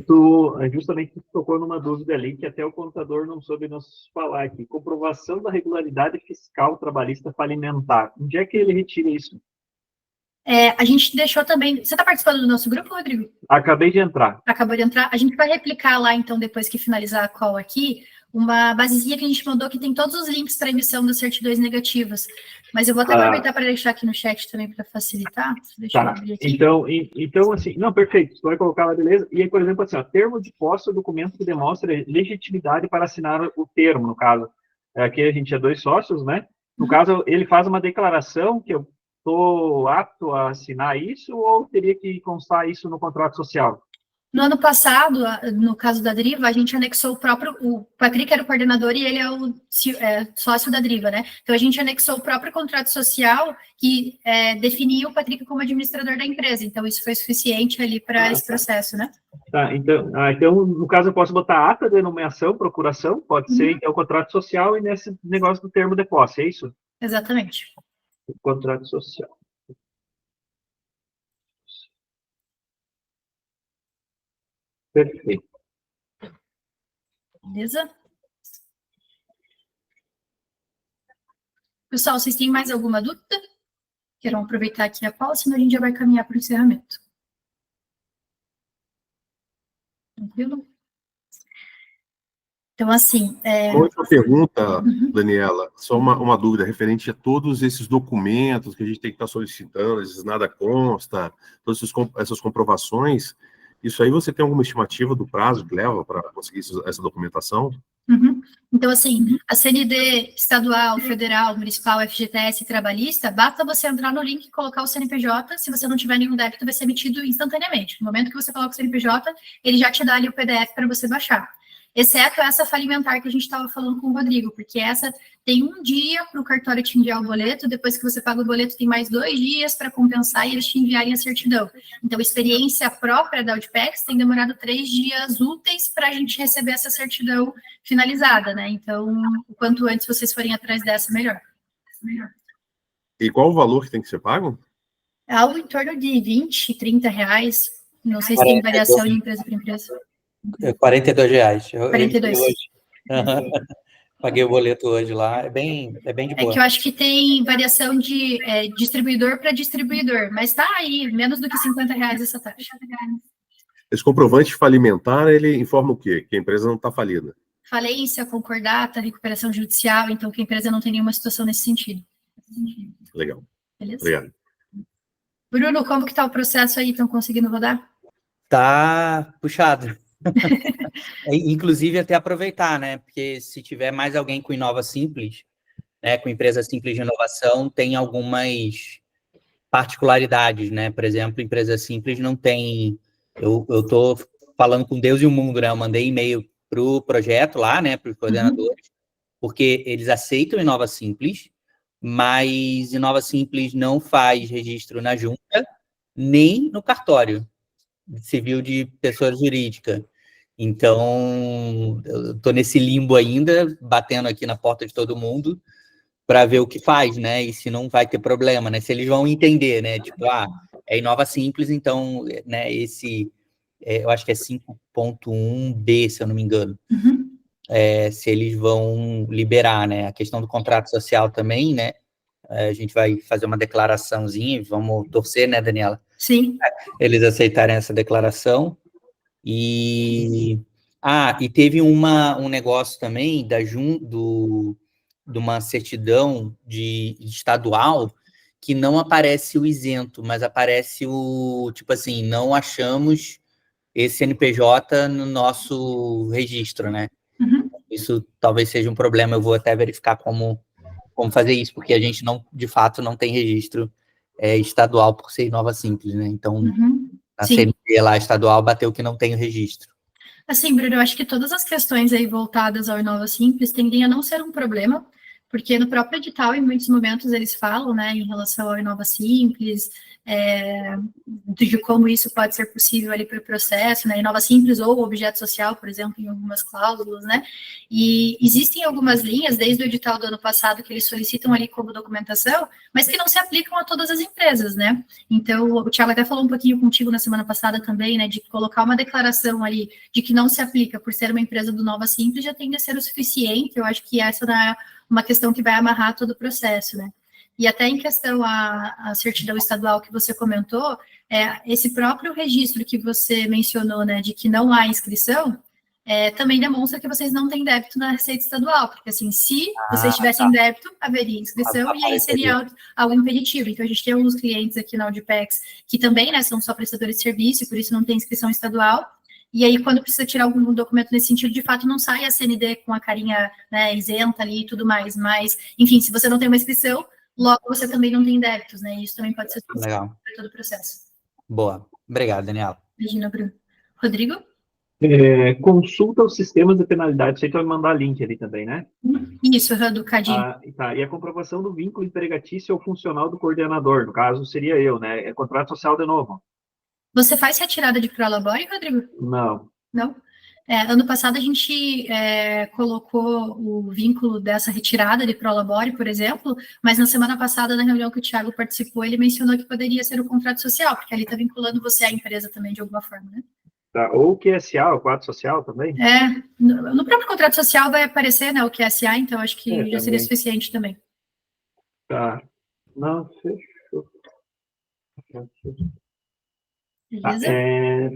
tu justamente tocou numa dúvida ali que até o contador não soube nos falar aqui. Comprovação da regularidade fiscal trabalhista falimentar. Onde é que ele retira isso? a gente deixou também... Você está participando do nosso grupo, Rodrigo? Acabei de entrar. Acabou de entrar. A gente vai replicar lá, então, depois que finalizar a call aqui, uma basezinha que a gente mandou que tem todos os links para emissão das certidões negativas. Mas eu vou até aproveitar para deixar aqui no chat também para facilitar. Deixa eu abrir aqui. Então, assim, não, perfeito, você vai colocar lá, beleza? E aí, por exemplo, assim, ó, termo de posse é o documento que demonstra legitimidade para assinar o termo, no caso. Aqui a gente é 2 sócios, né? No caso, ele faz uma declaração que eu estou apto a assinar isso ou teria que constar isso no contrato social? No ano passado, no caso da Driva, a gente anexou o Patrick era o coordenador e ele é o sócio da Driva, né? Então, a gente anexou o próprio contrato social que definia o Patrick como administrador da empresa. Então, isso foi suficiente ali para esse processo, né? Tá, então, no caso, eu posso botar ata de nomeação, procuração, pode ser, então, o contrato social e nesse negócio do termo de posse, é isso? Exatamente. O contrato social. Perfeito. Beleza? Pessoal, vocês têm mais alguma dúvida? Queiram aproveitar aqui a pausa, senão a gente já vai caminhar para o encerramento. Tranquilo? Então, assim... Uma última pergunta, Daniela, só uma dúvida referente a todos esses documentos que a gente tem que estar solicitando, esses nada consta, todas essas comprovações, isso aí você tem alguma estimativa do prazo que leva para conseguir essa documentação? Então, assim, a CND estadual, federal, municipal, FGTS e trabalhista, basta você entrar no link e colocar o CNPJ, se você não tiver nenhum débito, vai ser emitido instantaneamente. No momento que você coloca o CNPJ, ele já te dá ali o PDF para você baixar. Exceto essa falimentar que a gente estava falando com o Rodrigo, porque essa tem um dia para o cartório te enviar o boleto, depois que você paga o boleto tem mais 2 dias para compensar e eles te enviarem a certidão. Então, a experiência própria da Audpex tem demorado 3 dias úteis para a gente receber essa certidão finalizada, né? Então, o quanto antes vocês forem atrás dessa, melhor. E qual o valor que tem que ser pago? É algo em torno de 20, 30 reais, não sei se tem variação de empresa para empresa. R$42. 42. Paguei o boleto hoje lá, é bem de boa. É que eu acho que tem variação de distribuidor para distribuidor, mas tá aí, menos do que R$50 essa taxa. Esse comprovante falimentar, ele informa o quê? Que a empresa não está falida. Falência, concordata, recuperação judicial, então que a empresa não tem nenhuma situação nesse sentido. Legal. Beleza? Obrigado. Bruno, como que tá o processo aí? Estão conseguindo rodar? Tá puxado. Inclusive, até aproveitar, né? Porque se tiver mais alguém com Inova Simples, né, com empresa simples de inovação, tem algumas particularidades, né? Por exemplo, empresa simples não tem... Eu estou falando com Deus e o mundo, né? Eu mandei e-mail para o projeto lá, né? Para os coordenadores, porque eles aceitam Inova Simples, mas Inova Simples não faz registro na junta, nem no cartório civil de pessoa jurídica. Então, eu estou nesse limbo ainda, batendo aqui na porta de todo mundo, para ver o que faz, né? E se não vai ter problema, né? Se eles vão entender, né? Tipo, é Inova Simples, então, né? Eu acho que é 5.1b, se eu não me engano. Se eles vão liberar, né? A questão do contrato social também, né? A gente vai fazer uma declaraçãozinha, vamos torcer, né, Daniela? Sim. Eles aceitarem essa declaração. E teve um negócio também de uma certidão estadual que não aparece o isento, mas aparece tipo assim, não achamos esse CNPJ no nosso registro, né? Isso talvez seja um problema, eu vou até verificar como fazer isso, porque a gente de fato não tem registro estadual por ser Inova Simples, né? Então, a CNP lá estadual bateu que não tem o registro. Assim, Bruno, eu acho que todas as questões aí voltadas ao Inova Simples tendem a não ser um problema, porque no próprio edital, em muitos momentos, eles falam, né, em relação ao Inova Simples, de como isso pode ser possível ali para o processo, né, Inova Simples ou objeto social, por exemplo, em algumas cláusulas, né, e existem algumas linhas, desde o edital do ano passado, que eles solicitam ali como documentação, mas que não se aplicam a todas as empresas, né, então o Thiago até falou um pouquinho contigo na semana passada também, né, de colocar uma declaração ali de que não se aplica por ser uma empresa do Inova Simples já tende a ser o suficiente, eu acho que essa é uma questão que vai amarrar todo o processo, né. E até em questão a certidão estadual que você comentou, esse próprio registro que você mencionou, né, de que não há inscrição, também demonstra que vocês não têm débito na Receita Estadual, porque assim, se vocês tivessem débito, haveria inscrição, e aí seria algo impeditivo. Então, a gente tem alguns clientes aqui na Audpex que também, né, são só prestadores de serviço, e por isso não tem inscrição estadual, e aí, quando precisa tirar algum documento nesse sentido, de fato, não sai a CND com a carinha, né, isenta ali e tudo mais, mas, enfim, se você não tem uma inscrição, logo você também não tem débitos, né? Isso também pode ser legal para todo o processo. Boa. Obrigado, Daniela. Imagina, Bruno. Rodrigo? Consulta os sistemas de penalidade. Você vai me mandar link ali também, né? Isso, do Cadinho. Tá. E a comprovação do vínculo empregatício ou funcional do coordenador. No caso, seria eu, né? É contrato social de novo. Você faz retirada de prolabore, Rodrigo? Não. Não? Ano passado a gente colocou o vínculo dessa retirada de prolabore, por exemplo, mas na semana passada, na reunião que o Thiago participou, ele mencionou que poderia ser o contrato social, porque ali está vinculando você à empresa também, de alguma forma, né? Tá. Ou o QSA, o quadro social também? No próprio contrato social vai aparecer, né, o QSA, então acho que já também seria suficiente também. Tá. Não, fechou. Beleza?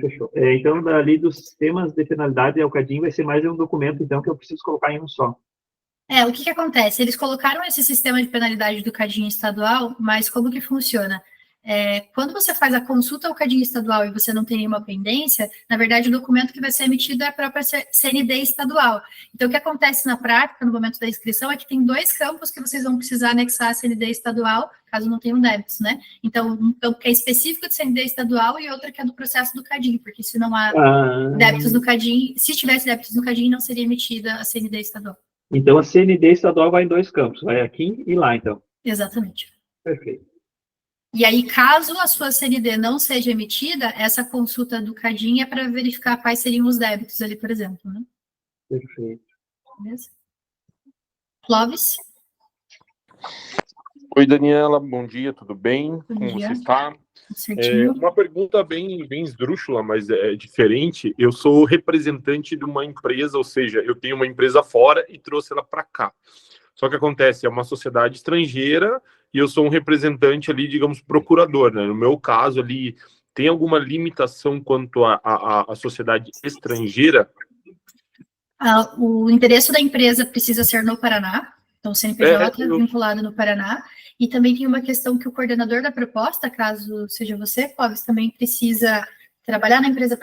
Fechou. Então, dali dos sistemas de penalidade, o CADIM vai ser mais um documento, então, que eu preciso colocar em um só. O que acontece? Eles colocaram esse sistema de penalidade do Cadinho estadual, mas como que funciona? Quando você faz a consulta ao Cadinho estadual e você não tem nenhuma pendência, na verdade, o documento que vai ser emitido é a própria CND estadual. Então, o que acontece na prática, no momento da inscrição, é que tem 2 campos que vocês vão precisar anexar a CND estadual, caso não tenham débitos, né? Então, um campo que é específico de CND estadual e outro que é do processo do Cadinho, porque se não há débitos no Cadinho, se tivesse débitos no Cadinho, não seria emitida a CND estadual. Então, a CND estadual vai em 2 campos, vai aqui e lá, então. Exatamente. Perfeito. E aí, caso a sua CND não seja emitida, essa consulta do CADIM é para verificar quais seriam os débitos ali, por exemplo, né? Perfeito. Beleza? Clóvis? Oi, Daniela, bom dia, tudo bem? Como dia. você está? Certinho. Uma pergunta bem esdrúxula, mas é diferente. Eu sou representante de uma empresa, ou seja, eu tenho uma empresa fora e trouxe ela para cá. Só que acontece, é uma sociedade estrangeira e eu sou um representante ali, digamos, procurador, né? No meu caso ali, tem alguma limitação quanto à sociedade estrangeira? O endereço da empresa precisa ser no Paraná, então o CNPJ vinculado no Paraná, e também tem uma questão que o coordenador da proposta, caso seja você, Clóvis, também precisa trabalhar na empresa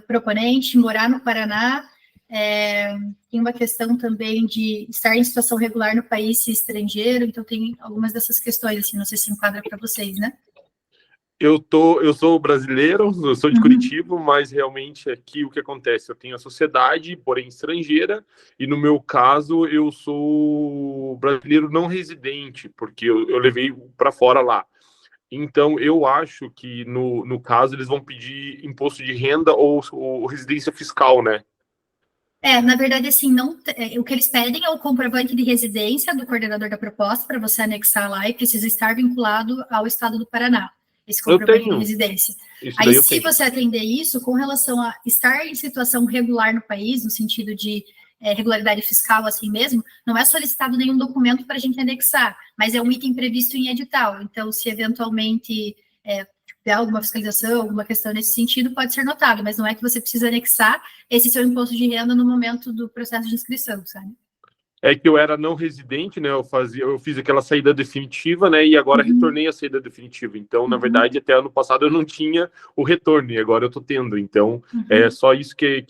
proponente, morar no Paraná. Tem uma questão também de estar em situação regular no país estrangeiro, então tem algumas dessas questões, assim, não sei se enquadra para vocês, né? Eu sou brasileiro, eu sou de Curitiba, mas realmente aqui o que acontece? Eu tenho a sociedade, porém estrangeira, e no meu caso eu sou brasileiro não residente, porque eu levei para fora lá. Então, eu acho que no caso eles vão pedir imposto de renda ou residência fiscal, né? Na verdade, assim, o que eles pedem é o comprovante de residência do coordenador da proposta para você anexar lá e precisa estar vinculado ao estado do Paraná. Esse comprovante de residência. Aí, se você atender isso, com relação a estar em situação regular no país, no sentido de regularidade fiscal, assim mesmo, não é solicitado nenhum documento para a gente anexar, mas é um item previsto em edital. Então, se eventualmente tiver alguma fiscalização, alguma questão nesse sentido, pode ser notado, mas não é que você precisa anexar esse seu imposto de renda no momento do processo de inscrição, sabe? É que eu era não residente, né? Eu fiz aquela saída definitiva, né? E agora retornei à saída definitiva. Então, na verdade, até ano passado eu não tinha o retorno, e agora eu tô tendo. Então, é só isso que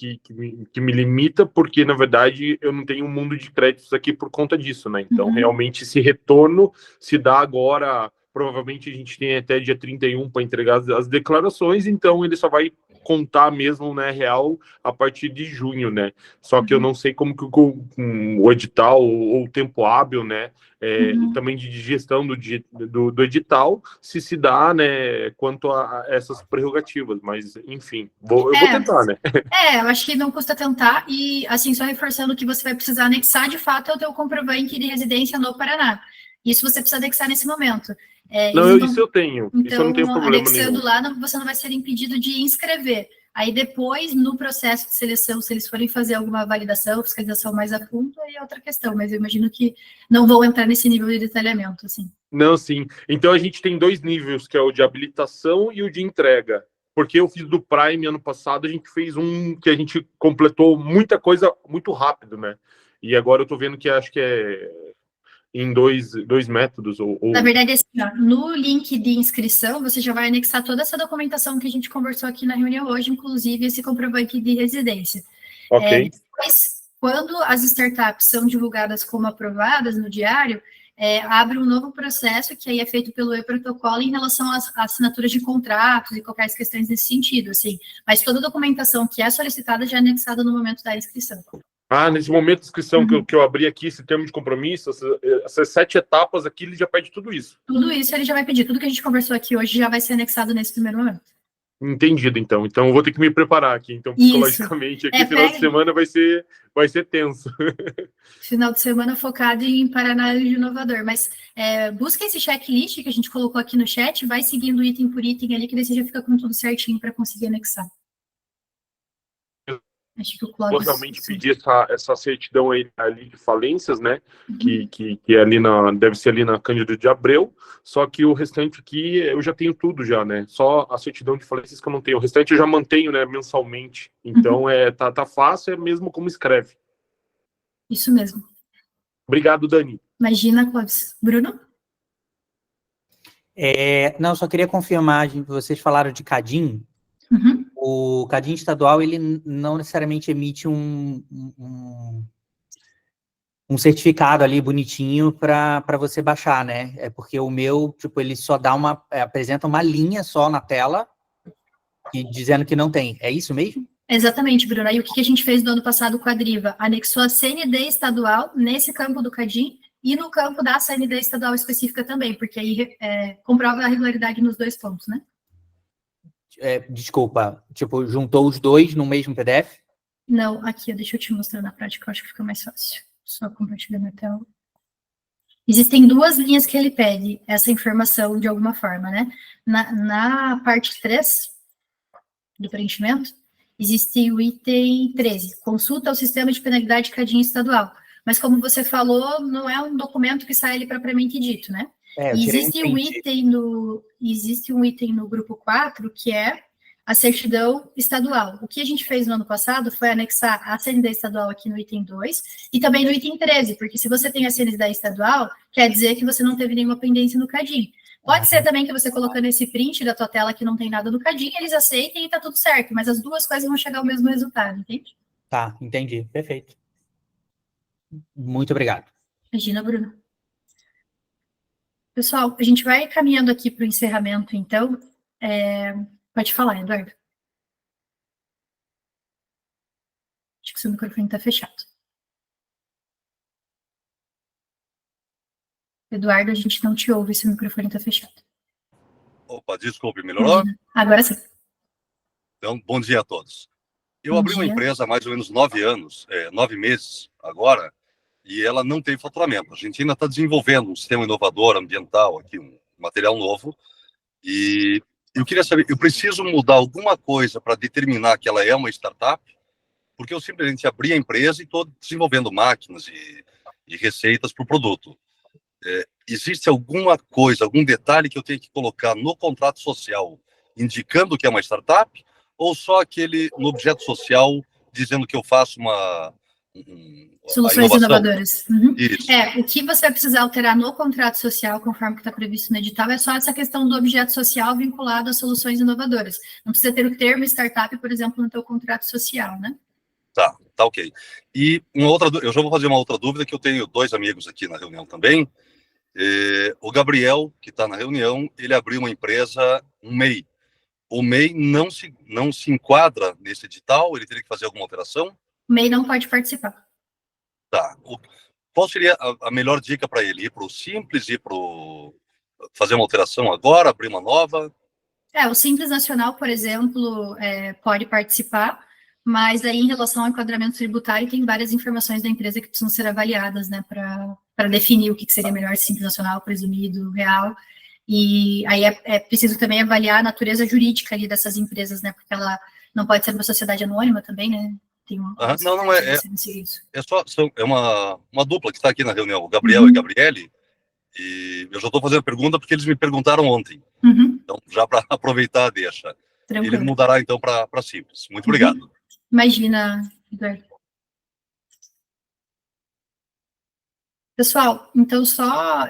me limita, porque, na verdade, eu não tenho um mundo de créditos aqui por conta disso, né? Então, realmente, esse retorno se dá agora. Provavelmente a gente tem até dia 31 para entregar as declarações, então ele só vai contar mesmo, né, real a partir de junho, né? Só que eu não sei como que o edital ou o tempo hábil, né, e também de gestão do edital, se dá, né, quanto a essas prerrogativas, mas enfim, eu vou tentar, né? Eu acho que não custa tentar, e assim, só reforçando que você vai precisar anexar, de fato, é o teu comprovante de residência no Paraná. Isso você precisa anexar nesse momento. Isso eu tenho. Então, isso eu não tenho problema anexando nenhum. lá, você não vai ser impedido de inscrever. Aí depois, no processo de seleção, se eles forem fazer alguma validação, fiscalização mais a fundo, aí é outra questão, mas eu imagino que não vão entrar nesse nível de detalhamento, assim. Não, sim. Então a gente tem 2 níveis, que é o de habilitação e o de entrega. Porque eu fiz do Prime ano passado, a gente fez um que a gente completou muita coisa muito rápido, né? E agora eu tô vendo que acho que é em dois métodos. Na verdade, assim, no link de inscrição, você já vai anexar toda essa documentação que a gente conversou aqui na reunião hoje, inclusive esse comprovante de residência. Ok. Depois, quando as startups são divulgadas como aprovadas no diário, abre um novo processo que aí é feito pelo e-protocolo em relação às assinaturas de contratos e qualquer questões nesse sentido, assim. Mas toda a documentação que é solicitada já é anexada no momento da inscrição. Nesse momento de inscrição que eu abri aqui, esse termo de compromisso, essas 7 etapas aqui, ele já pede tudo isso. Tudo isso ele já vai pedir. Tudo que a gente conversou aqui hoje já vai ser anexado nesse primeiro momento. Entendido, então. Então, eu vou ter que me preparar aqui. Então, psicologicamente, aqui, final de semana vai ser tenso. Final de semana focado em Paraná e inovador. Mas busca esse checklist que a gente colocou aqui no chat, vai seguindo item por item ali, que daí você já fica com tudo certinho para conseguir anexar. Acho que o Clóvis... Vou realmente pedir essa certidão aí ali de falências, né? Que é ali deve ser ali na Cândido de Abreu, só que o restante aqui eu já tenho tudo já, né? Só a certidão de falências que eu não tenho. O restante eu já mantenho, né, mensalmente. Então, tá fácil, é mesmo como escreve. Isso mesmo. Obrigado, Dani. Imagina, Clóvis. Bruno? Não, só queria confirmar, vocês falaram de CADIM. O CADIM estadual, ele não necessariamente emite um certificado ali bonitinho para você baixar, né? É porque o meu, tipo, ele só dá apresenta uma linha só na tela dizendo que não tem. É isso mesmo? Exatamente, Bruno. Aí o que a gente fez no ano passado com a Driva? Anexou a CND estadual nesse campo do CADIM e no campo da CND estadual específica também, porque aí comprova a regularidade nos 2 pontos, né? Desculpa, tipo, juntou os 2 no mesmo PDF? Não, aqui, deixa eu te mostrar na prática, eu acho que fica mais fácil. Só compartilhar minha tela. Existem 2 linhas que ele pede essa informação de alguma forma, né? Na parte 3 do preenchimento, existe o item 13, consulta ao sistema de penalidade CADIM estadual. Mas como você falou, não é um documento que sai ali propriamente dito, né? Existe um item no grupo 4, que é a certidão estadual. O que a gente fez no ano passado foi anexar a CND estadual aqui no item 2 e também no item 13, porque se você tem a CND estadual, quer dizer que você não teve nenhuma pendência no CADIM. Pode ser também que você colocando esse print da tua tela que não tem nada no CADIM, eles aceitem e tá tudo certo, mas as 2 coisas vão chegar ao mesmo resultado, entende? Tá, entendi. Perfeito. Muito obrigado. Imagina, Bruno. Pessoal, a gente vai caminhando aqui para o encerramento, então. Pode falar, Eduardo. Acho que seu microfone está fechado. Eduardo, a gente não te ouve, seu microfone está fechado. Opa, desculpe, melhorou? Agora sim. Então, bom dia a todos. Eu abri uma empresa há mais ou menos 9 anos, 9 meses agora, e ela não tem faturamento. A gente ainda está desenvolvendo um sistema inovador ambiental aqui, um material novo, e eu queria saber, eu preciso mudar alguma coisa para determinar que ela é uma startup, porque eu simplesmente abri a empresa e estou desenvolvendo máquinas e receitas para o produto. Existe alguma coisa, algum detalhe que eu tenho que colocar no contrato social indicando que é uma startup, ou só aquele no objeto social dizendo que eu faço soluções inovadoras. Isso. O que você vai precisar alterar no contrato social, conforme que está previsto no edital, é só essa questão do objeto social vinculado a soluções inovadoras. Não precisa ter o termo startup, por exemplo, no teu contrato social, né? Tá ok. E eu já vou fazer uma outra dúvida, que eu tenho 2 amigos aqui na reunião também. O Gabriel, que está na reunião, ele abriu uma empresa, um MEI. O MEI não se enquadra nesse edital? Ele teria que fazer alguma alteração? O MEI não pode participar. Tá. Qual seria a melhor dica para ele? Ir para o Simples, fazer uma alteração agora, abrir uma nova? O Simples Nacional, por exemplo, pode participar, mas aí em relação ao enquadramento tributário tem várias informações da empresa que precisam ser avaliadas, né, para definir o que seria melhor, Simples Nacional, presumido, real. E aí é preciso também avaliar a natureza jurídica ali dessas empresas, né? Porque ela não pode ser uma sociedade anônima também, né? Tem não é uma dupla que está aqui na reunião, o Gabriel e a Gabriele, e eu já estou fazendo pergunta porque eles me perguntaram ontem. Então, já para aproveitar, deixa. Tranquilo. Ele mudará, então, para Simples. Muito obrigado. Imagina, Eduardo. Pessoal, então só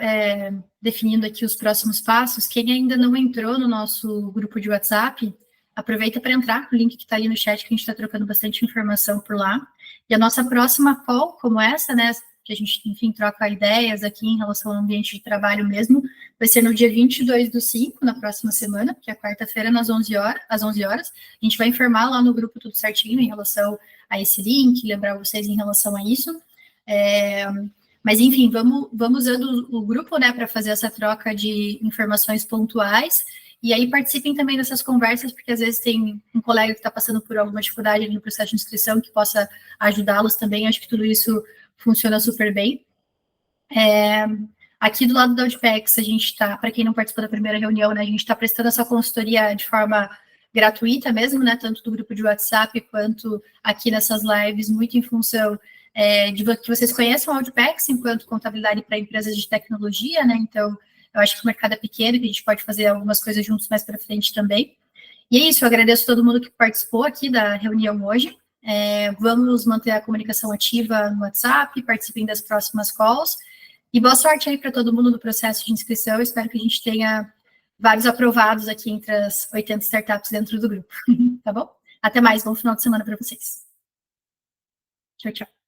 definindo aqui os próximos passos, quem ainda não entrou no nosso grupo de WhatsApp, aproveita para entrar, o link que está ali no chat, que a gente está trocando bastante informação por lá. E a nossa próxima call, como essa, né, que a gente, enfim, troca ideias aqui em relação ao ambiente de trabalho mesmo, vai ser no dia 22/5, na próxima semana, que é quarta-feira, às 11 horas. A gente vai informar lá no grupo tudo certinho em relação a esse link, lembrar vocês em relação a isso. Mas, enfim, vamos usando o grupo, né, para fazer essa troca de informações pontuais. E aí participem também dessas conversas, porque às vezes tem um colega que está passando por alguma dificuldade no processo de inscrição que possa ajudá-los também. Acho que tudo isso funciona super bem. Aqui do lado da Audpex, a gente está, para quem não participou da primeira reunião, né, a gente está prestando essa consultoria de forma gratuita mesmo, né, tanto do grupo de WhatsApp quanto aqui nessas lives, muito em função de que vocês conheçam a Audpex enquanto contabilidade para empresas de tecnologia, né, então eu acho que o mercado é pequeno, que a gente pode fazer algumas coisas juntos mais para frente também. E é isso, eu agradeço todo mundo que participou aqui da reunião hoje. Vamos manter a comunicação ativa no WhatsApp, participem das próximas calls. E boa sorte aí para todo mundo no processo de inscrição. Eu espero que a gente tenha vários aprovados aqui entre as 80 startups dentro do grupo. Tá bom? Até mais, bom final de semana para vocês. Tchau, tchau.